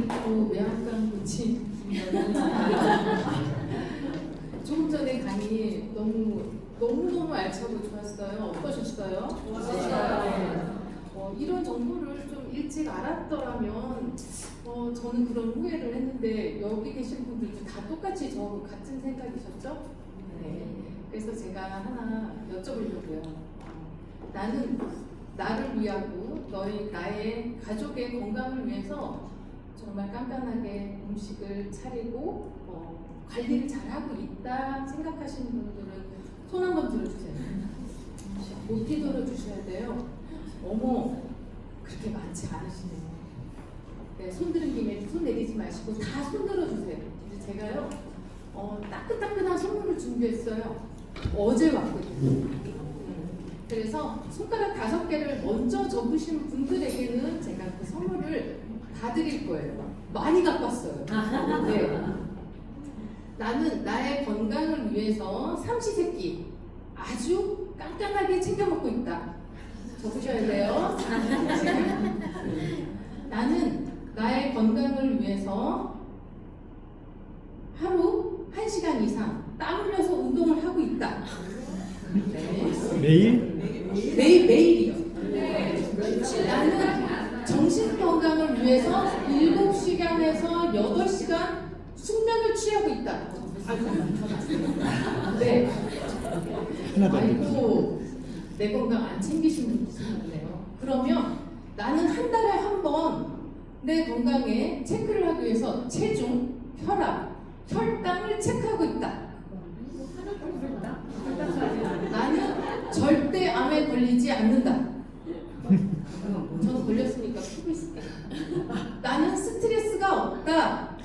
읽고 외양간 고치 조금 전에 강의 너무 알차고 좋았어요. 어떠셨어요? 좋았어요. 이런 정보를 좀 일찍 알았더라면 저는 그런 후회를 했는데 여기 계신 분들도 다 똑같이 저 같은 생각이셨죠? 네. 그래서 제가 하나 여쭤보려고요. 나는 나를 위하고 나의 가족의 건강을 위해서 정말 깐깐하게 음식을 차리고 관리를 잘하고 있다 생각하시는 분들은 손 한번 들어주세요. 높이 들어주셔야 돼요. 어머, 그렇게 많지 않으시네요. 네, 손 들은 김에 손 내리지 마시고 다 손 들어주세요. 이제 제가요, 따끈따끈한 선물을 준비했어요. 어제 왔거든요. 그래서 손가락 5개를 먼저 접으신 분들에게는 제가 그 선물을 다 드릴 거예요. 많이 갖고 왔어요. 네. 나는 나의 건강을 위해서 삼시세끼 아주 깐깐하게 챙겨 먹고 있다. 적으셔야 돼요. 나는 나의 건강을 위해서 하루 1시간 이상 땀 흘려서 운동을 하고 있다. 네. 매일이요. 네. 나는 정신 건강을 위해서 7시간에서 8시간 숙면을 취하고 있다. 네. 아이고, 내 건강 안 챙기시는 분들 있네요. 그러면 나는 한 달에 한 번 내 건강에 체크를 하기 위해서 체중, 혈압, 혈당을 체크하고 있다. 나는 절대 암에 걸리지 않는다. 저는 걸렸으니까 푸고 있을게요. 나는 스트레스가 없다.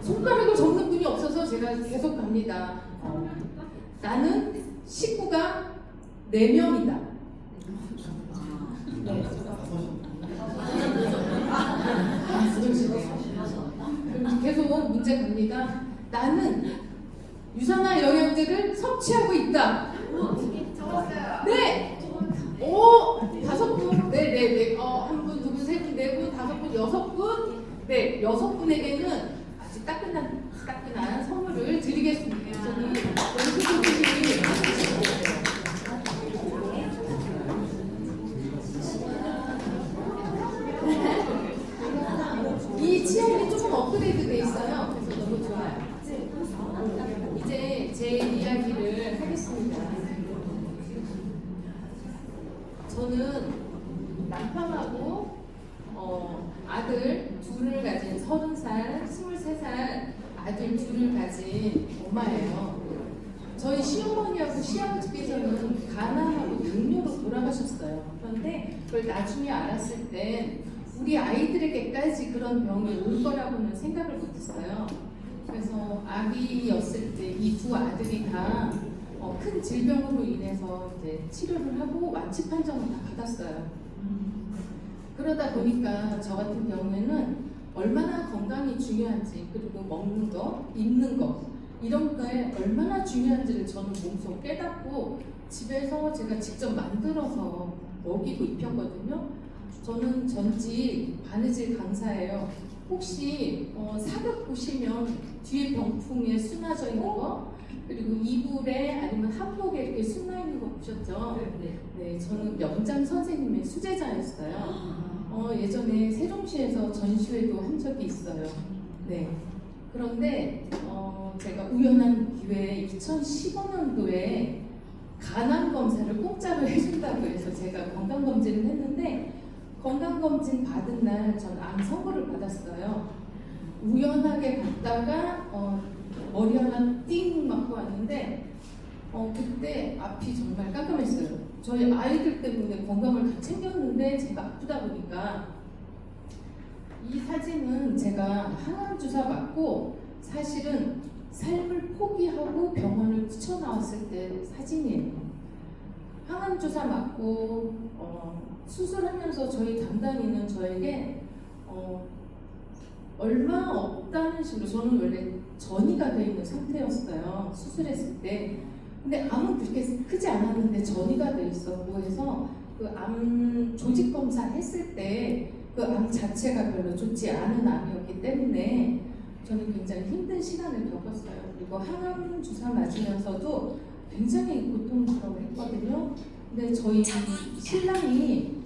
손가락을 접는 분이 없어서 제가 계속 갑니다. 나는 식구가 4명이다. 네. 계속 문제 갑니다. 나는 유산화 영양제를 섭취하고 있다. 네. 오, 5분. 네. 한 분, 두 분, 세 분, 네 분, 5분, 6분. 네, 6분에게는 아주 따끈한 선물을 드리겠습니다. 저기 이 치약이 조금 업그레이드 돼 있어요. 그래서 너무 좋아요. 이제 제 이야기를 하겠습니다. 저는 남편하고 아들 둘을 가진 30살, 23살 아들 둘을 가진 엄마예요. 저희 시어머니하고 시아버지께서는 가난하고 당뇨로 돌아가셨어요. 그런데 그걸 나중에 알았을 때 우리 아이들에게까지 그런 병이 올 거라고는 생각을 못했어요. 그래서 아기였을 때 이 두 아들이 다 큰 질병으로 인해서 이제 치료를 하고 완치 판정을 다 받았어요. 그러다 보니까 저 같은 경우에는 얼마나 건강이 중요한지, 그리고 먹는 거, 입는 거 이런 거에 얼마나 중요한지를 저는 몸소 깨닫고 집에서 제가 직접 만들어서 먹이고 입혔거든요. 저는 전직 바느질 강사예요. 혹시 사극 보시면 뒤에 병풍에 수나져 있는 거, 그리고 이불에 아니면 한복에 이렇게 수나 있는 거 보셨죠? 네, 저는 명장 선생님의 수제자였어요. 예전에 세종시에서 전시회도 한 적이 있어요. 네. 그런데 제가 우연한 기회에 2015년도에 간암 검사를 공짜로 해준다고 해서 제가 건강검진을 했는데 건강검진 받은 날 전 암 선고를 받았어요. 우연하게 갔다가 머리 하나 띵 맞고 왔는데 그때 앞이 정말 깜깜했어요. 저희 아이들 때문에 건강을 다 챙겼는데 제가 아프다 보니까 이 사진은 제가 항암 주사 맞고 사실은 삶을 포기하고 병원을 뛰쳐나왔을 때 사진이에요. 항암 주사 맞고 수술하면서 저희 담당인은 저에게 얼마 없다는 식으로, 저는 원래 전이가 돼 있는 상태였어요. 수술했을 때. 근데 암은 그렇게 크지 않았는데 전이가 돼 있었고 해서 그 암 조직 검사 했을 때 그 암 자체가 별로 좋지 않은 암이었기 때문에 저는 굉장히 힘든 시간을 겪었어요. 그리고 항암 주사 맞으면서도 굉장히 고통스러워했거든요. 근데 저희 신랑이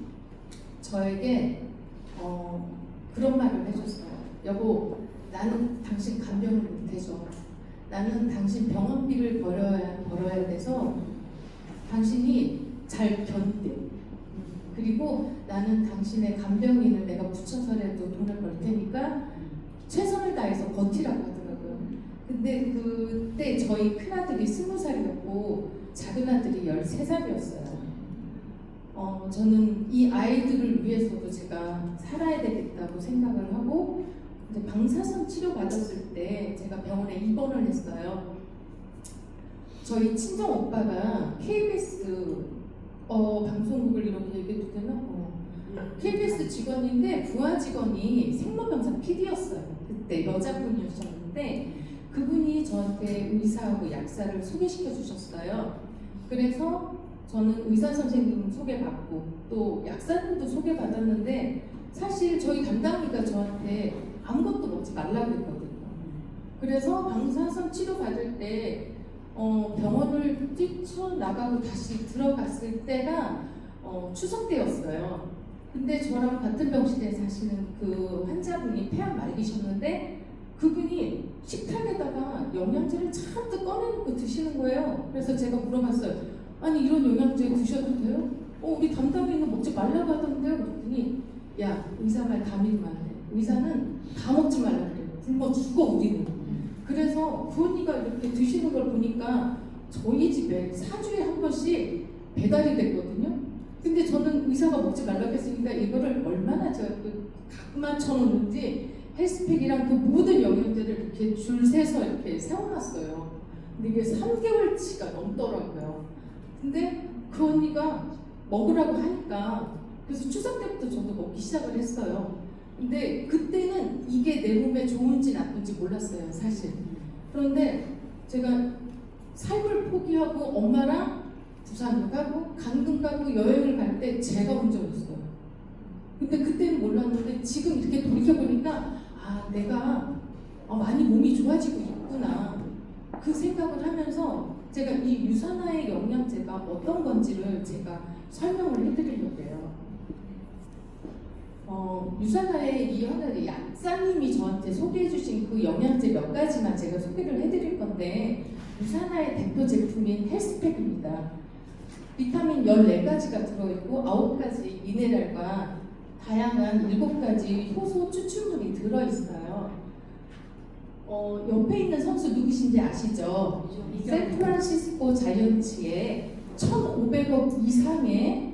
저에게 그런 말을 해줬어요. 여보, 나는 당신 간병을 못해줘. 나는 당신 병원비를 벌어야 돼서 당신이 잘 견뎌. 그리고 나는 당신의 간병인을 내가 붙여서라도 돈을 벌 테니까 최선을 다해서 버티라고 하더라고요. 근데 그때 저희 큰아들이 20살이었고 작은 아들이 13살이었어요. 저는 이 아이들을 위해서도 제가 살아야 되겠다고 생각을 하고 이제 방사선 치료 받았을 때 제가 병원에 입원을 했어요. 저희 친정 오빠가 KBS 방송국을 이렇게 얘기해도 되나? KBS 직원인데 부하 직원이 생로병사 PD였어요. 그때 여자분이셨는데 그분이 저한테 의사하고 약사를 소개시켜 주셨어요. 그래서 저는 의사 선생님 소개받고 또 약사님도 소개받았는데 사실 저희 담당이가 저한테 아무것도 먹지 말라고 했거든요. 그래서 방사선 치료 받을 때 병원을 뛰쳐나가고 다시 들어갔을 때가 추석 때였어요. 근데 저랑 같은 병실에 사시는 그 환자분이 폐암 말기셨는데 그분이 식탁에다가 영양제를 잔뜩 꺼내놓고 드시는 거예요. 그래서 제가 물어봤어요. 아니 이런 영양제 드셔도 돼요? 우리 담당이는 먹지 말라고 하던데요. 그랬더니 야, 의사 말 다 믿으면 안 돼. 의사는 다 먹지 말라 그래요. 굶어 죽어 우리는. 그래서 그 언니가 이렇게 드시는 걸 보니까 저희 집에 4주에 한 번씩 배달이 됐거든요. 근데 저는 의사가 먹지 말라고 했으니까 이거를 얼마나 제가 각 맞춰놓는지 헬스팩이랑 그 모든 영양제를 이렇게 줄 세서 이렇게 세워놨어요. 근데 이게 3개월치가 넘더라고요. 근데 그 언니가 먹으라고 하니까 그래서 추석 때부터 저도 먹기 시작을 했어요. 근데 그때는 이게 내 몸에 좋은지 나쁜지 몰랐어요, 사실. 그런데 제가 삶을 포기하고 엄마랑 부산도 가고 강릉 가고 여행을 갈 때 제가 운전했어요. 근데 그때는 몰랐는데 지금 이렇게 돌이켜보니까 내가 많이 몸이 좋아지고 있구나 그 생각을 하면서 제가 이 유산화의 영양제가 어떤 건지를 제가 설명을 해드리려고 해요. 유산화의 이 하나의 약사님이 저한테 소개해주신 그 영양제 몇 가지만 제가 소개를 해드릴 건데 유산화의 대표 제품인 헬스팩입니다. 비타민 14가지가 들어있고 9가지 미네랄과 다양한 7가지 효소 추출물이 들어있어요. 옆에 있는 선수 누구신지 아시죠? 샌프란시스코 자이언츠에 1,500억 이상의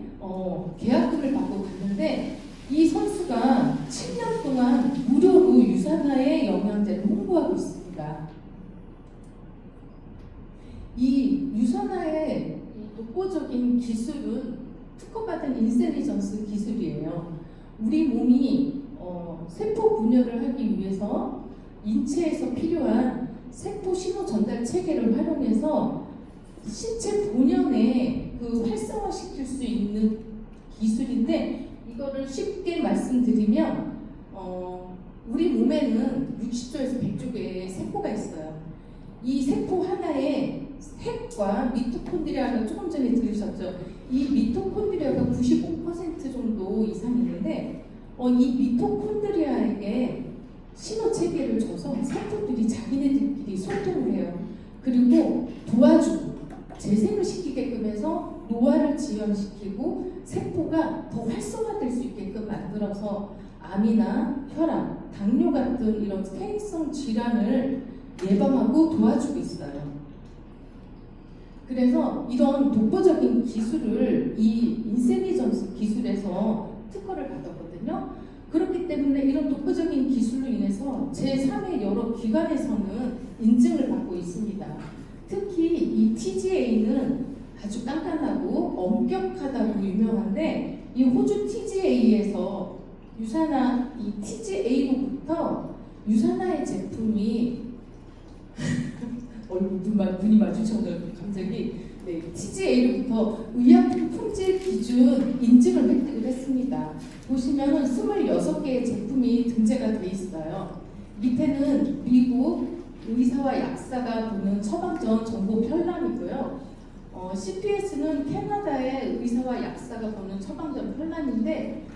계약금을 받고 갔는데 이 선수가 7년 동안 무료로 유산화의 영양제를 홍보하고 있습니다. 이 유산화의 독보적인 기술은 특허받은 인셀리전스 기술이에요. 우리 몸이 세포 분열을 하기 위해서 인체에서 필요한 세포 신호 전달 체계를 활용해서 신체 본연에 그 활성화시킬 수 있는 기술인데 이거를 쉽게 말씀드리면 우리 몸에는 60조에서 100조 개의 세포가 있어요. 이 세포 하나에 핵과 미토콘드리아가 조금 전에 들으셨죠? 이 미토콘드리아가 95% 정도 이상 있는데 이 미토콘드리아에게 신호 체계를 줘서 세포들이 자기네들끼리 소통을 해요. 그리고 도와주고 재생을 시키게끔 해서 노화를 지연시키고 세포가 더 활성화될 수 있게끔 만들어서 암이나 혈압, 당뇨 같은 이런 퇴행성 질환을 예방하고 도와주고 있어요. 그래서 이런 독보적인 기술을 이 인셀리전스 기술에서 특허를 받았거든요. 그렇기 때문에 이런 독보적인 기술로 인해서 제3의 여러 기관에서는 인증을 받고 있습니다. 특히 이 TGA는 아주 깐깐하고 엄격하다고 유명한데 이 호주 TGA에서 유산화 이 TGA로부터 유산화의 제품이 눈이 마주쳐서 갑자기 네, TGA로부터 의약품 품질 기준 인증을 획득을 했습니다. 보시면은 26개의 제품이 등재가 돼 있어요. 밑에는 미국 의사와 약사가 보는 처방전 정보 편람이고요. CPS는 캐나다의 의사와 약사가 보는 처방전 편람인데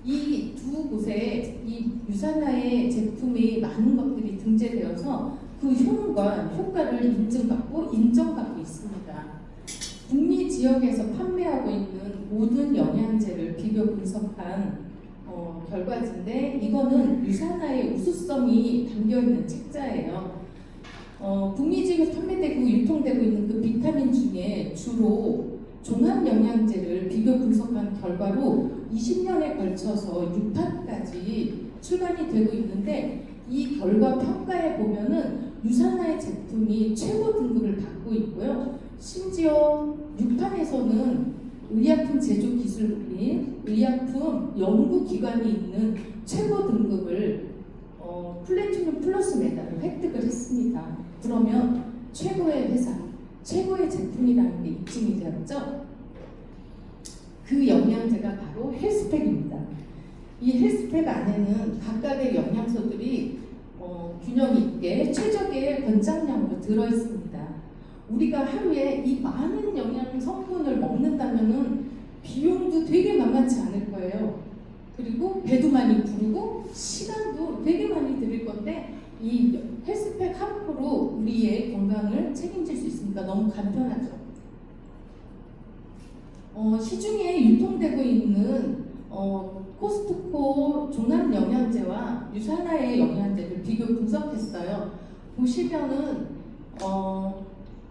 이 두 곳에 이 유산화의 제품이 많은 것들이 등재되어서 그 효과를 인정받고 있습니다. 북미 지역에서 판매하고 있는 모든 영양제를 비교 분석한 결과지인데 이거는 유산화의 우수성이 담겨있는 책자예요. 북미 지역에서 판매되고 유통되고 있는 그 비타민 중에 주로 종합영양제를 비교 분석한 결과로 20년에 걸쳐서 6판까지 출간이 되고 있는데 이 결과 평가에 보면은 유산화의 제품이 최고 등급을 받고 있고요. 심지어 6판에서는 의약품 제조 기술인 의약품 연구기관이 있는 최고 등급을 플래티넘 플러스 메달을 획득을 했습니다. 그러면 최고의 회사, 최고의 제품이라는 게 입증이 되었죠. 그 영양제가 바로 헬스팩입니다. 이 헬스팩 안에는 각각의 영양소들이 균형 있게 최적의 권장량으로 들어있습니다. 우리가 하루에 이 많은 영양 성분을 먹는다면은 비용도 되게 만만치 않을 거예요. 그리고 배도 많이 부르고 시간도 되게 많이 들일 건데 이 헬스팩 한 포로 우리의 건강을 책임질 수 있으니까 너무 간편하죠. 시중에 유통되고 있는 코스트코 종합영양제와 유산화의 영양제를 비교 분석했어요. 보시면은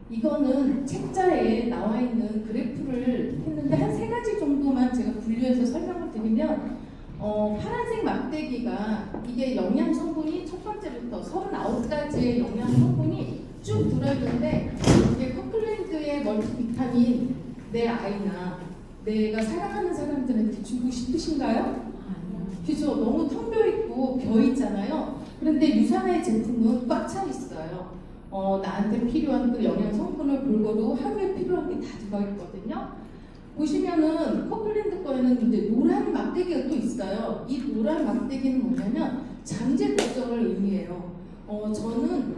이거는 책자에 나와 있는 그래프를 했는데 한 3가지 정도만 제가 분류해서 설명을 드리면 파란색 막대기가 이게 영양 성분이 첫 번째부터 39가지의 영양 성분이 쭉 들어있는데 이게 커플랜드의 멀티비타민 내 아이나 내가 사랑하는 사람들한테 주고 싶으신가요? 그죠? 너무 텅 비어있고 비어있잖아요. 그런데 유산화의 제품은 꽉 차 있어요. 나한테 필요한 그 영양 성분을 골고루 하루에 필요한 게 다 들어있거든요. 보시면은 커플랜드 거에는 이제 노란 막대기가 또 있어요. 이 노란 막대기는 뭐냐면 잠재 독성을 의미해요. 저는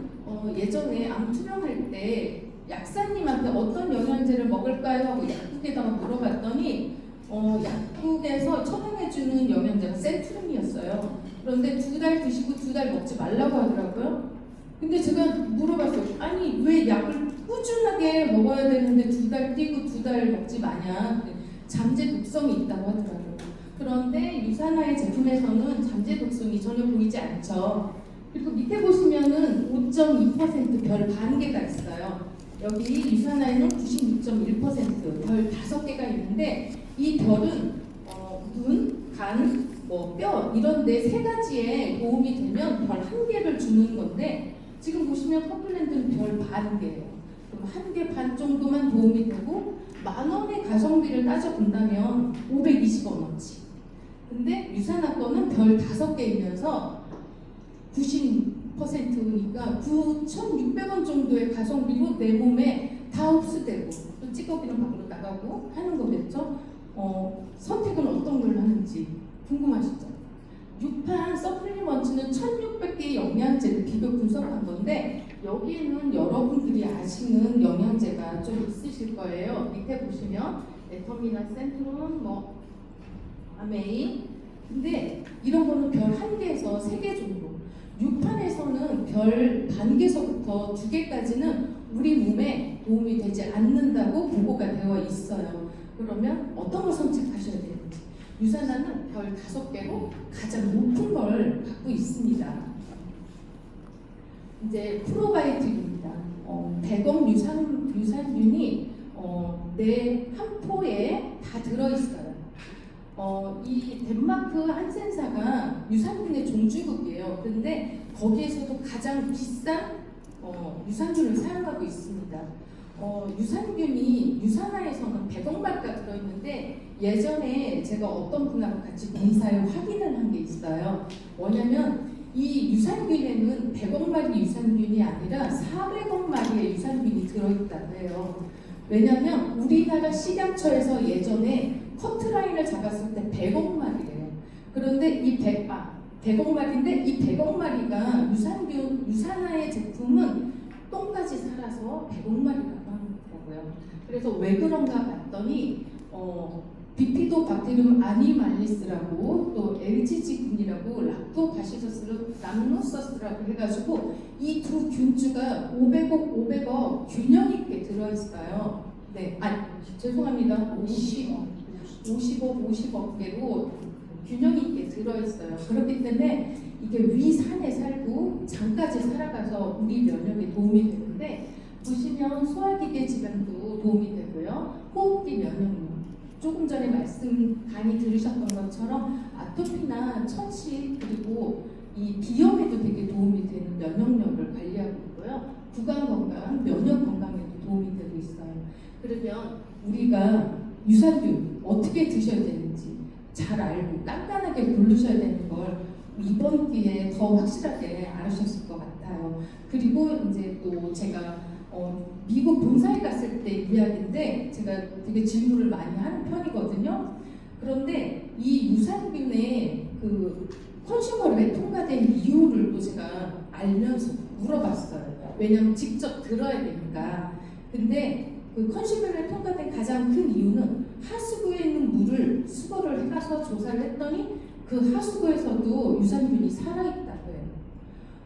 예전에 암 투병할 때 약사님한테 어떤 영양제를 먹을까요? 하고 약국에다가 물어봤더니 약국에서 처방해주는 영양제가 센트룸이었어요. 그런데 2달 드시고 2달 먹지 말라고 하더라고요. 근데 제가 물어봤어요. 아니 왜 약을 꾸준하게 먹어야 되는데 2달 뛰고 2달 먹지 마냐. 잠재 독성이 있다고 하더라고요. 그런데 유산화의 제품에서는 잠재 독성이 전혀 보이지 않죠. 그리고 밑에 보시면은 5.2% 별 반 개가 있어요. 여기 유산화에는 96.1% 별 5개가 있는데 이 별은 눈, 간, 뼈 이런 데 3가지에 도움이 되면 별 1개를 주는 건데 지금 보시면 커플랜드는 별 반 개예요. 그럼 1개 반 정도만 도움이 되고 10,000원의 가성비를 따져본다면 520원어치. 근데 유산화 거는 별 5개이면서 90%니까 9,600원 정도의 가성비로 내 몸에 다 흡수되고 또 찌꺼기는 밖으로 나가고 하는 거겠죠. 선택은 어떤 걸 하는지 궁금하시죠? 6판 서플리먼트는 1,600개의 영양제를 비교 분석한 건데 여기에는 여러분들이 아시는 영양제가 좀 있으실 거예요. 밑에 보시면 에터미나 센트론, 아메이. 근데 이런 거는 별 1개에서 3개 정도. 6판에서는 별 반 개서부터 2개까지는 우리 몸에 도움이 되지 않는다고 보고가 되어 있어요. 그러면 어떤 걸 선택하셔야 되는지. 유산화는 별 5개로 가장 높은 걸 갖고 있습니다. 이제 프로바이오틱입니다. 100억 유산균이 내 한 포에 다 들어있어요. 이 덴마크 한센사가 유산균의 종주국이에요. 그런데 거기에서도 가장 비싼 유산균을 사용하고 있습니다. 유산균이 유산화에서는 100억 마리가 들어있는데 예전에 제가 어떤 분하고 같이 공사에 확인을 한 게 있어요. 뭐냐면 이 유산균에는 100억 마리 유산균이 아니라 400억 마리의 유산균이 들어있다고 해요. 왜냐하면 우리나라 식약처에서 예전에 커트라인을 잡았을 때 100억 마리래요. 그런데 이 100억 마리인데 이 100억 마리가 유산화의 제품은 똥까지 살아서 100억 마리라고 하더라고요. 그래서 왜 그런가 봤더니 비피도 박테리움 아니말리스라고 또 LGG군이라고 락토바시러스라고 해가지고 이 두 균주가 500억 균형 있게 들어있어요. 네, 죄송합니다. 50억 개로 균형 있게 들어있어요. 그렇기 때문에 이게 위산에 살고 장까지 살아가서 우리 면역에 도움이 되는데 보시면 소화기계 질환도 도움이 되고요. 호흡기 면역력 조금 전에 많이 들으셨던 것처럼 아토피나 천식 그리고 이 비염에도 되게 도움이 되는 면역력을 관리하고 있고요. 구강 건강, 면역 건강에도 도움이 되고 있어요. 그러면 우리가 유산균 어떻게 드셔야 되는지 잘 알고 깐깐하게 고르셔야 되는 걸 이번 기회에 더 확실하게 알으셨을 것 같아요. 그리고 이제 또 제가 미국 본사에 갔을 때 이야기인데 제가 되게 질문을 많이 하는 편이거든요. 그런데 이 유산균의 그 컨슈머랩에 통과된 이유를 또 제가 알면서 물어봤어요. 왜냐면 직접 들어야 되니까. 근데 그 컨슈머랩에 통과된 가장 큰 이유는 하수구에 있는 물을 수거를 해가서 조사를 했더니 그 하수구에서도 유산균이 살아있다고 해요.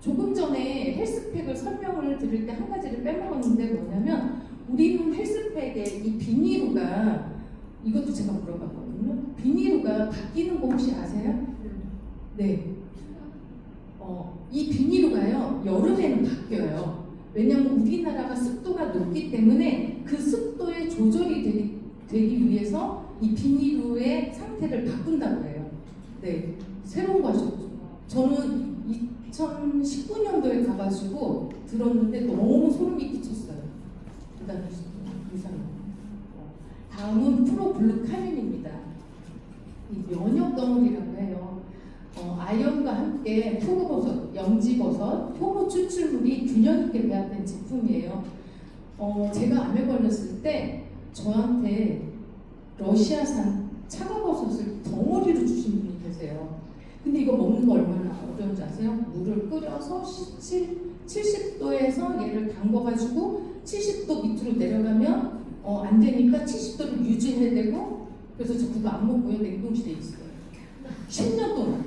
조금 전에 헬스팩을 설명을 드릴 때 한 가지를 빼먹었는데 뭐냐면 우리는 헬스팩에 이 비닐루가 이것도 제가 물어봤거든요. 비닐루가 바뀌는 거 혹시 아세요? 네. 이 비닐루가요 여름에는 바뀌어요. 왜냐하면 우리나라가 습도가 높기 때문에 그 습도의 조절이 되기 위해서 이 비닐루의 상태를 바꾼다고 해요. 네, 새로운 거 하셨죠. 저는 2019년도에 가가지고 들었는데 너무 소름이 끼쳤어요. 일단 이상. 다음은 프로글루카민입니다. 이 면역 덩어리라고 해요. 아연과 함께 표고버섯, 영지버섯, 효모 추출물이 균형 있게 배합된 제품이에요. 제가 암에 걸렸을 때 저한테 러시아산 차가버섯을 덩어리로 주신 분이 계세요. 근데 이거 먹는 거 얼마나 어려운지 아세요? 물을 끓여서 70도에서 얘를 담궈가지고 70도 밑으로 내려가면 안 되니까 70도를 유지해야 되고 그래서 저 그거 안 먹고요. 냉동실에 있어요. 10년 동안.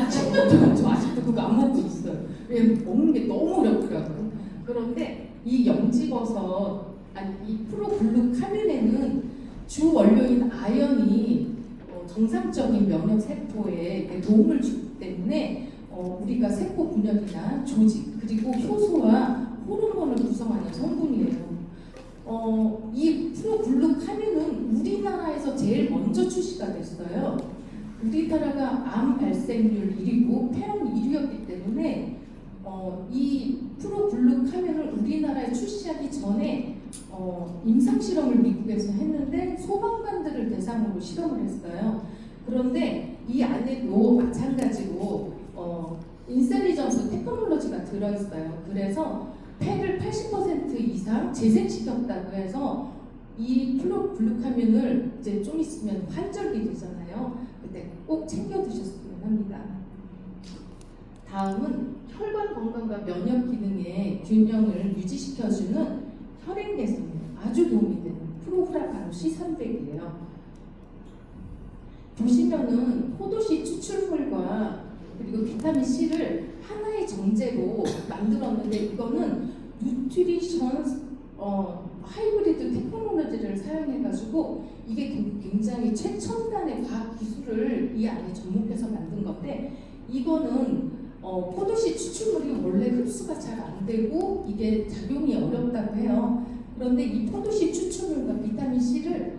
10년 동안 저 아직도 그거 안 먹고 있어요. 왜 먹는 게 너무 어렵더라고요. 그런데 이 영지버섯, 이 프로글루카민에는 주 원료인 아연이 정상적인 면역 세포에 도움을 주기 때문에 우리가 세포 분열이나 조직 그리고 효소와 호르몬을 구성하는 성분이에요. 이 프로글루카민은 우리나라에서 제일 먼저 출시가 됐어요. 우리나라가 암 발생률 1위고 폐암 1위였기 때문에 이 프로글루카민을 우리나라에 출시하기 전에 임상 실험을 미국에서 했는데 소방관들을 대상으로 실험을 했어요. 그런데 이 안에도 마찬가지로 인셀리전스 테크놀로지가 들어있어요. 그래서 폐를 80% 이상 재생시켰다고 해서 이 프로글루카민을 이제 좀 있으면 환절기 되잖아요. 그때 꼭 챙겨 드셨으면 합니다. 다음은 혈관 건강과 면역 기능의 균형을 유지시켜주는 혈액 내성에 아주 도움이 되는 프로후라바로 C300이에요. 보시면은 포도씨 추출물과 그리고 비타민 C를 하나의 정제로 만들었는데 이거는 뉴트리션 하이브리드 테크놀로지를 사용해가지고 이게 굉장히 최첨단의 과학 기술을 이 안에 접목해서 만든 건데 이거는 포도씨 추출물이 원래 흡수가 잘 안 되고 이게 작용이 어렵다고 해요. 그런데 이 포도씨 추출물과 비타민 C를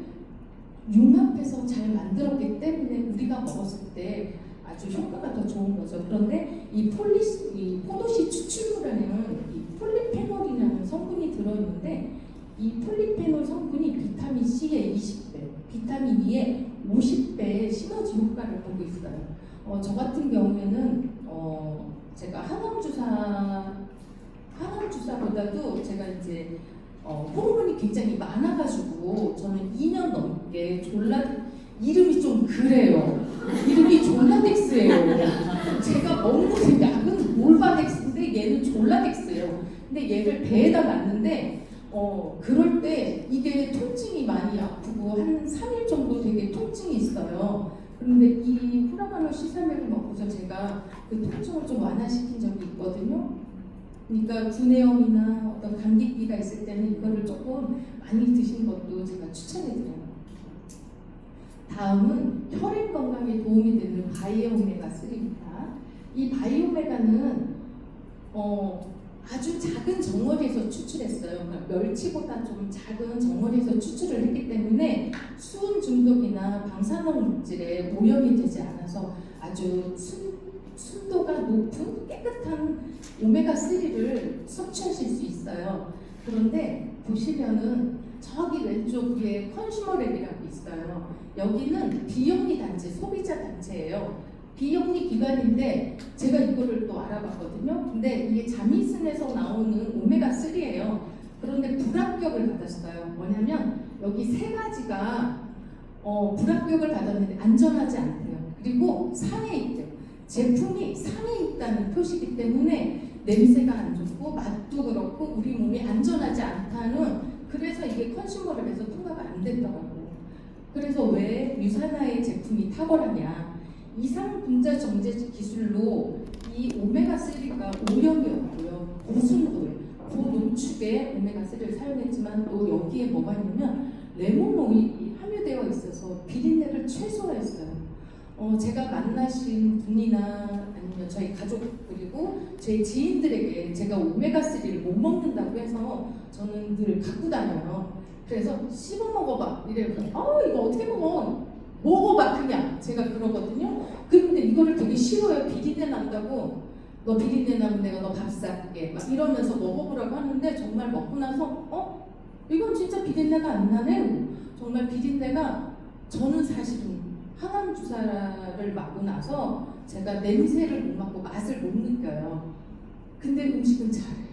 융합해서 잘 만들었기 때문에 우리가 먹었을 때 아주 효과가 더 좋은 거죠. 그런데 이 포도씨 추출물에는 이 폴리페놀이라는 성분이 들어있는데 이 폴리페놀 성분이 비타민 C의 20배, 비타민 E의 50배의 시너지 효과를 보고 있어요. 저 같은 경우에는 제가 항암주사보다도 제가 이제 호르몬이 굉장히 많아가지고 저는 2년 넘게 이름이 좀 그래요. 이름이 졸라덱스예요. 제가 먹는 약은 몰바덱스인데 얘는 졸라덱스예요. 근데 얘를 배에다 놨는데 그럴 때 이게 통증이 많이 아프고 한 3일 정도 되게 통증이 있어요. 그런데 이 후라가노 시사맥을 먹고서 제가 그 통증을 좀 완화시킨 적이 있거든요. 그러니까 구내염이나 어떤 감기기가 있을 때는 이거를 조금 많이 드시는 것도 제가 추천해드려요. 다음은 혈액 건강에 도움이 되는 바이오메가3입니다. 이 바이오메가는 아주 작은 정어리에서 추출했어요. 그러니까 멸치보다 좀 작은 정어리에서 추출을 했기 때문에 수은 중독이나 방사능 물질에 오염이 되지 않아서 아주 순도가 높은 깨끗한 오메가3를 섭취하실 수 있어요. 그런데 보시면은 저기 왼쪽 위에 컨슈머랩이라고 있어요. 여기는 비영리 단체, 소비자 단체예요. 비영리 기관인데 제가 이거를 또 알아봤거든요. 근데 이게 자미순에서 나오는 오메가3예요. 그런데 불합격을 받았어요. 뭐냐면 여기 세 가지가 불합격을 받았는데 안전하지 않대요. 그리고 상해 있대요. 제품이 상해 있다는 표시이기 때문에 냄새가 안 좋고 맛도 그렇고 우리 몸이 안전하지 않다는, 그래서 이게 컨슈머랩에서 통과가 안 됐더라고요. 그래서 왜 유산화의 제품이 탁월하냐, 이상 분자 정제 기술로 이 오메가3가 오염이 없고요, 고순도에 고농축의 오메가3를 사용했지만 또 여기에 뭐가 있냐면 레몬 오일이 함유되어 있어서 비린내를 최소화했어요. 제가 만나신 분이나 아니면 저희 가족 그리고 제 지인들에게 제가 오메가3를 못 먹는다고 해서 저는 늘 갖고 다녀요. 그래서 씹어 먹어봐 이래요. 이거 어떻게 먹어봐 그냥, 제가 그러거든요. 근데 이거를 되게 싫어요. 비린내 난다고. 너 비린내 나면 내가 너 밥 살게 막 이러면서 먹어보라고 하는데, 정말 먹고 나서 이건 진짜 비린내가 안 나네. 정말 비린내가, 저는 사실은 항암 주사를 맞고 나서 제가 냄새를 못 맡고 맛을 못 느껴요. 근데 음식은 잘해요.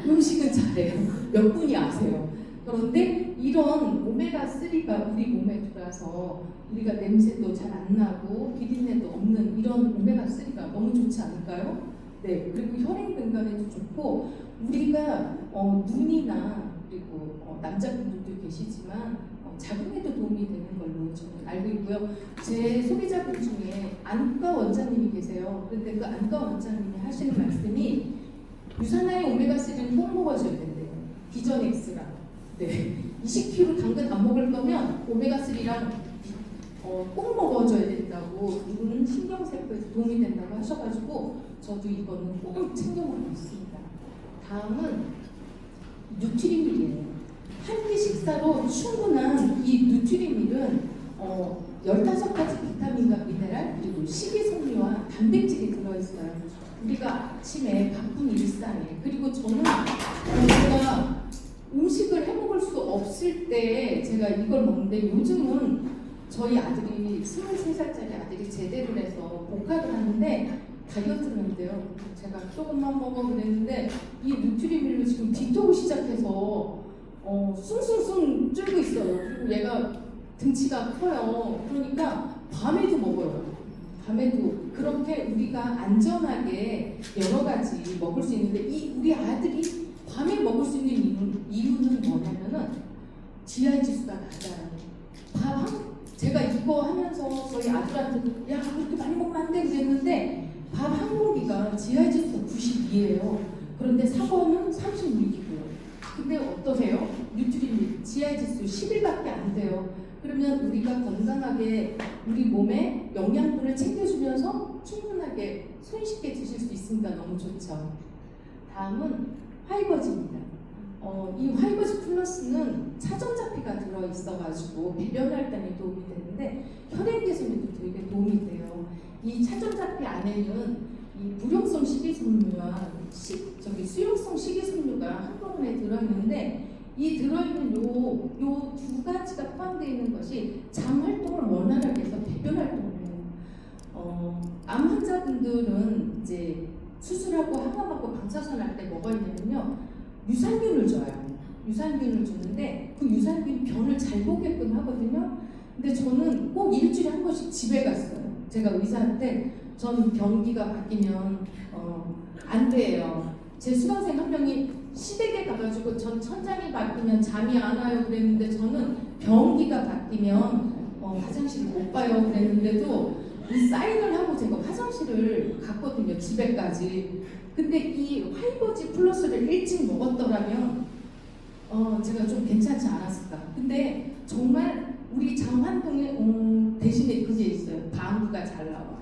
음식은 잘해요. 몇 분이 아세요. 그런데 이런 오메가3가 우리 몸에 들어와서 우리가 냄새도 잘 안 나고 비린내도 없는 이런 오메가3가 너무 좋지 않을까요? 네, 그리고 혈액 건강에도 좋고, 우리가 눈이나 그리고 남자분들도 계시지만 자궁에도 도움이 되는 걸로 저는 알고 있고요. 제 소비자분 중에 안과 원장님이 계세요. 그런데 그 안과 원장님이 하시는 말씀이 유산화의 오메가3는 꼭 먹어줘야 된대요. 비전 X랑. 네. 20kg 당근 안 먹을 거면 오메가3랑 꼭 먹어줘야 된다고, 눈 신경세포에 도움이 된다고 하셔가지고 저도 이거는 꼭 챙겨 먹고 있습니다. 다음은 뉴트리밀이에요. 한 끼 식사로 충분한 이 뉴트리밀은 15가지 비타민과 미네랄 그리고 식이섬유와 단백질이 들어있어요. 우리가 아침에 바쁜 일상에, 그리고 저는 제가 음식을 해먹을 수 없을 때 제가 이걸 먹는데, 요즘은 저희 아들이 23살짜리 아들이 제대를 해서 복학을 하는데 다이어트를 한대요. 제가 조금만 먹어 그랬는데 이 뉴트리밀로 지금 디톡을 시작해서 숭숭숭 쫄고 있어요. 그리고 얘가 등치가 커요. 그러니까 밤에도 먹어요. 밤에도. 그렇게 우리가 안전하게 여러 가지 먹을 수 있는데, 이 우리 아들이 밤에 먹을 수 있는 이유는 뭐냐면은 GI 지수가 낮아요. 제가 이거 하면서 저희 아들한테도 야 그렇게 많이 먹으면 안 돼 그랬는데, 밥 한 공기가 GI 지수가 92예요. 그런데 사과는 36이고요. 근데 어떠세요? 뉴트리밀 GI 지수 11밖에 안 돼요. 그러면 우리가 건강하게 우리 몸에 영양분을 챙겨주면서 충분하게 손쉽게 드실 수 있으니까 너무 좋죠. 다음은 화이버즈입니다. 이 화이버즈 플러스는 차전자피가 들어있어가지고 배변 활동에 도움이 되는데 혈액 개선에도 되게 도움이 돼요. 이 차전자피 안에는 이 무용성 식이섬유와 수용성 식이섬유가 한꺼번에 들어있는데, 이 들어있는 요 두 가지가 포함되어 있는 것이 장 활동을 원활하게 해서 배변 활동을 해요. 암 환자분들은 이제 수술하고 항암하고 방사선 할 때 뭐가 있냐면요, 유산균을 줘요. 유산균을 주는데 그 유산균 변을 잘 보게끔 하거든요. 근데 저는 꼭 일주일에 한 번씩 집에 갔어요. 제가 의사한테 전 변기가 바뀌면 안 돼요. 제 수강생 한 명이 시댁에 가가지고 전 천장이 바뀌면 잠이 안 와요 그랬는데 저는 변기가 바뀌면 화장실을 못 가요 그랬는데도 이 사인을 하고 제가 화장실을 갔거든요. 집에까지. 근데 이 화이버지 플러스를 일찍 먹었더라면 제가 좀 괜찮지 않았을까. 근데 정말 우리 장환동에 대신에 그게 있어요. 방귀가 잘 나와요.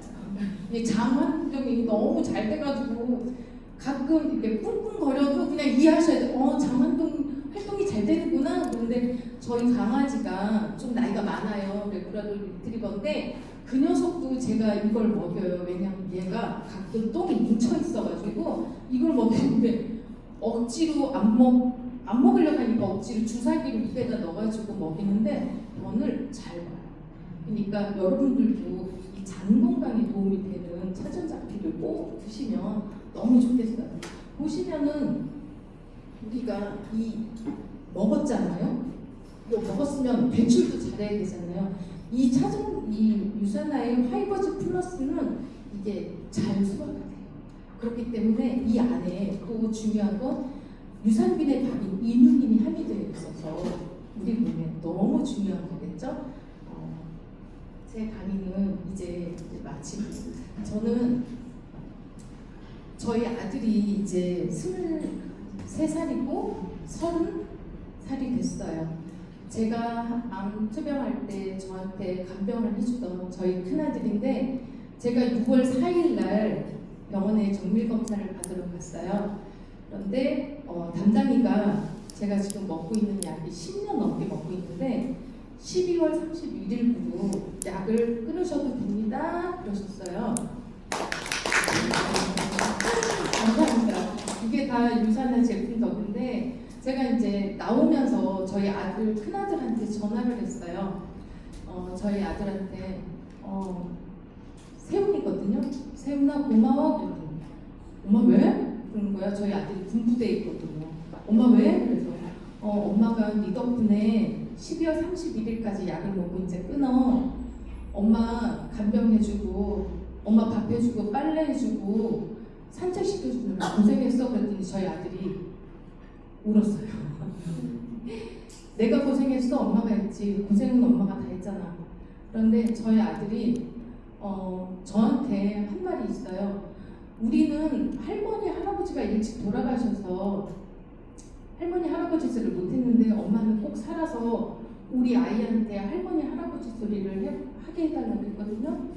이 장환동이 너무 잘 돼가지고 가끔 이렇게 꿍꿍거려도 그냥 이해하셔야 돼요. 장환동 활동이 잘 되는구나. 그런데 저희 강아지가 좀 나이가 많아요. 레브라돌 리트리버인데 그 녀석도 제가 이걸 먹여요. 왜냐면 얘가 가끔 똥이 뭉쳐 있어가지고 이걸 먹였는데 억지로 안 먹으려고 하니까 억지로 주사기를 입에다 넣어가지고 먹이는데 변을 잘 봐요. 그러니까 여러분들도 이 장 건강에 도움이 되는 차전자피를 꼭 드시면 너무 좋겠어요. 보시면은 우리가 이 먹었잖아요. 이거 먹었으면 배출도 잘해야 되잖아요. 이 유산화의 화이버즈 플러스는 이게 잘 소화가 돼요. 그렇기 때문에 이 안에 또 중요한 건 유산균의 답인 이누린이 함유되어 있어서 우리 몸에 너무 중요한 거겠죠. 제 강의는 이제 마치고 저는 저희 아들이 이제 23살이고 30살이 됐어요. 제가 암 투병할 때 저한테 간병을 해주던 저희 큰아들인데 제가 6월 4일 날 병원에 정밀검사를 받으러 갔어요. 그런데 담당이가 제가 지금 먹고 있는 약이 10년 넘게 먹고 있는데 12월 31일부로 약을 끊으셔도 됩니다. 그러셨어요. 감사합니다. 이게 다 유산화 제품 덕인데 제가 이제 나오면서 저희 아들 큰아들한테 전화를 했어요. 저희 아들한테 세훈이거든요. 세훈아 고마워. 그랬더니 엄마 왜? 그런 거야. 저희 아들이 군부대에 있거든요. 엄마 왜? 그래서 엄마가 네 덕분에 12월 31일까지 약을 먹고 이제 끊어. 엄마 간병해주고 엄마 밥 해주고 빨래 해주고 산책시켜주느라 고생했어. 그랬더니 저희 아들이 울었어요. 내가 고생했어. 엄마가 했지. 고생은 엄마가 다 했잖아. 그런데 저희 아들이 저한테 한 말이 있어요. 우리는 할머니 할아버지가 일찍 돌아가셔서 할머니 할아버지 소리를 못했는데 엄마는 꼭 살아서 우리 아이한테 할머니 할아버지 소리를 하게 해달라고 했거든요.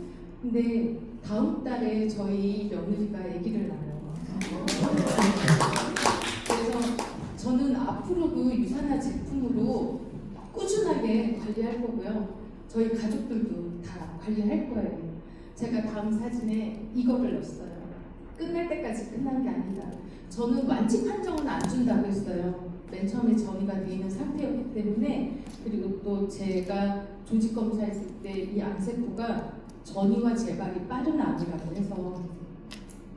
근데 다음 달에 저희 며느리가 아기를 낳아요. 그래서 저는 앞으로도 유산화 제품으로 꾸준하게 관리할 거고요. 저희 가족들도 다 관리할 거예요. 제가 다음 사진에 이거를 넣었어요. 끝날 때까지 끝난 게 아니다. 저는 완치 판정은 안 준다고 했어요. 맨 처음에 전이가 돼 있는 상태였기 때문에. 그리고 또 제가 조직 검사했을 때 이 암세포가 전이와 재발이 빠른 암이라고 해서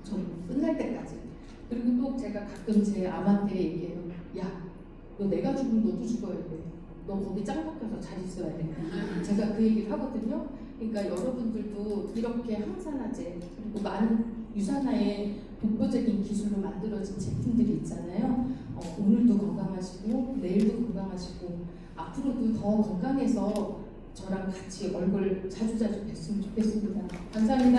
저는 끝날 때까지. 그리고 또 제가 가끔 제 암한테 얘기해요. 야, 너 내가 죽으면 너도 죽어야 돼. 너 거기 짱 박혀서 잘 있어야 돼. 제가 그 얘기를 하거든요. 그러니까 여러분들도 이렇게 항산화제 그리고 많은 유산화의 독보적인 기술로 만들어진 제품들이 있잖아요. 오늘도 건강하시고 내일도 건강하시고 앞으로도 더 건강해서 저랑 같이 얼굴 자주자주 뵀으면 좋겠습니다. 감사합니다.